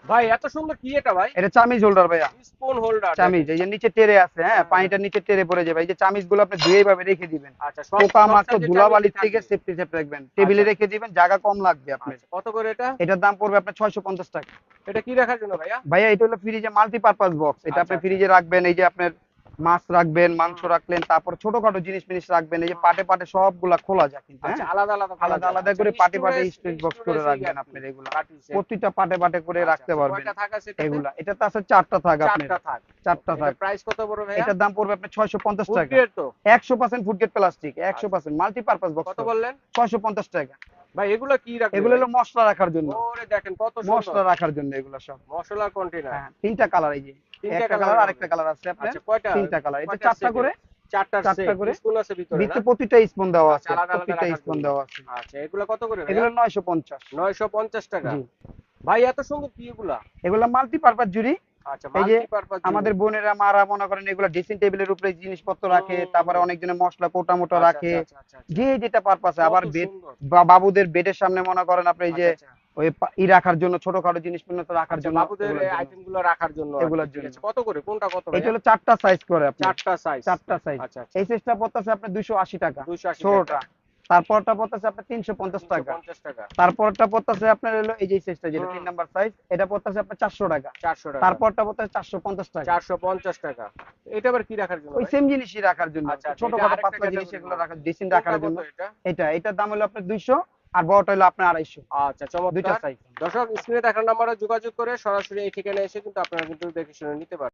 ভাই এত সুন্দর কি এটা ভাই? এটা চামিজ হোল্ডার ভাইয়া। স্পুন হোল্ডার চামিজ দেখেন। এই যে নিচে টেরে আছে, হ্যাঁ, হ্যাঁ, হ্যাঁ। পানিটা নিচে টেরে পড়ে যাবে, এই যে চামিজ গুলো আপনি ধুয়ে এইভাবে রেখে দিবেন। আচ্ছা, সব পোকা সব মাকড় সাইজের চামিজই ধুলাবালির থেকে থাকবে। সেফটি সেফ রাখবেন, আচ্ছা, টেবিলে রেখে দিবেন, জায়গা কম লাগবে আপনার। আচ্ছা। কত করে এটা? এটার দাম পড়বে আপনার 650 টাকা। এটা কি রাখার জন্য ভাইয়া? ভাইয়া এটা হলো ফ্রিজে মাল্টিপারপাস বক্স, এটা আচ্ছা, আপনি আচ্ছা। ফ্রিজে রাখবেন, এই যে আপনার মাছ রাখবেন, মাংস হুম। রাখলেন, তারপর ছোটখাটো জিনিস মিনিস রাখবেন, এই যে পাটে পাটে সবগুলা খোলা যায় কিন্তু, আচ্ছা, হ্যাঁ, আলাদা, আলাদা করা আলাদা যায়। আলাদা আচ্ছা, করে পাটে পাটে স্টোরেজ স্টোরেজ বক্স করে স্টোরেজ এই রাখবেন আরকি আপনার এগুলা। কাঠি সেট। প্রতিটা পাটে পাটে করে আচ্ছা, রাখতে আচ্ছা। পারবেন। কয়টা থাক আছে এটাতে? এগুলা এটাতে আছে 4টা থাক আপনার, ৪ টা থাক। 4টা এটা থাক। প্রাইস কত পড়বে ভাইয়া? এটার দাম পড়বে আপনার 650 ফুড টাকা। গ্রেড তো? 100% ফুড গ্রেড প্লাস্টিক, আচ্ছা। 100% মাল্টিপারপাস বক্স কত হবে। বললেন? 650 টাকা। ভাই এগুলা কি রাখবে এগুলো ভাই? হলো মশলা রাখার জন্য, ওরে দেখেন কত সুন্দর। মশলা রাখার জন্য এগুলো সব। মসলার কন্টেইনার। হ্যাঁ, 3টা কালার, এই যে ৩ টা একটা কালার কালারের হবে। আরেকটা কালার আছে আপনার। আচ্ছা, কয়টা? 3টা কালার, এটা কয়টার 4টা সেট করে, এর? ৪ টার 4টা সেট। করে। স্পুন আছে ভিতরে না? ভিতরে প্রতিটা স্পুন দেওয়া আচ্ছা, আছে, আলাদা, আলাদা প্রতিটা রাখার স্পুন জন্য। দেওয়া আছে। আচ্ছা, এগুলা কত করে ভাইয়া? এগুলো 950। ৯৫০ টাকা। জি। ভাই এত সুন্দর কি এগুলা? এগুলো মাল্টিপারপাস জুড়ি। আচ্ছা, এই যে মাল্টিপারপাস জুড়ি। আমাদের বোনেরা মারা মনে করেন এগুলো ড্রেসিং টেবিলের উপরে জিনিসপত্র রাখে, তারপরে হুম। অনেকজনের মশলা কোটা মোটা আচ্ছা, রাখে, আচ্ছা, আচ্ছা, আচ্ছা, আচ্ছা। যে যেটা পারপাসে। কত আবার বেড সুন্দর। বা বাবুদের বেডের সামনে মনে করেন আপনি এই যে আচ্ছা, আচ্ছা। ওই রাখার জন্য, ছোটখাটো জিনিসপত্র রাখার আচ্ছা, জন্য, বাবুদের এগুলোর এই জন্য, আইটেম গুলো রাখার জন্য আরকি। এগুলোর ঠিক জন্য। আছে। কত করে? কোনটা কত এটা ভাইয়া? হলো 4টা সাইজ করে আপনার, ৪ টা সাইজ। 4টা সাইজ। আচ্ছা, আচ্ছা। এই সাইজটা পড়তেছে আপনার 280 টাকা, ২৮০ টাকা। ছোটটা। তারপরটা পড়তেছে আপনার 350 টাকা। ৩৫০ টাকা। তারপরটা পড়তেছে আপনার হলো এই যে সাইজটা, যেটা হুম। 3 নাম্বার সাইজ, এটা পড়তেছে আপনার 400 টাকা। ৪০০ টাকা। তারপরটা পড়তেছে 450 টাকা। ৪৫০ টাকা। এটা আবার কি রাখার জন্য ওই ভাই? সেম জিনিসই রাখার জন্য, আচ্ছা, আচ্ছা। এটা ছোটখাটো আরেকটা পাতলা জিনিস ক্যাটেগরি এগুলো মাল। রাখার, ড্রেসিং কোনটা রাখার কত জন্য। এটা? এটার দাম হলো আপনার 200, আর বড়টা হলো আপনার 250। আচ্ছা, দুইটা চমৎকার। সাইজ। দর্শক স্ক্রিনে দেখানো নাম্বারে যোগাযোগ করে সরাসরি এই ঠিকানায় এসে কিন্তু আপনারা কিন্তু দেখে শুনে নিতে পারেন।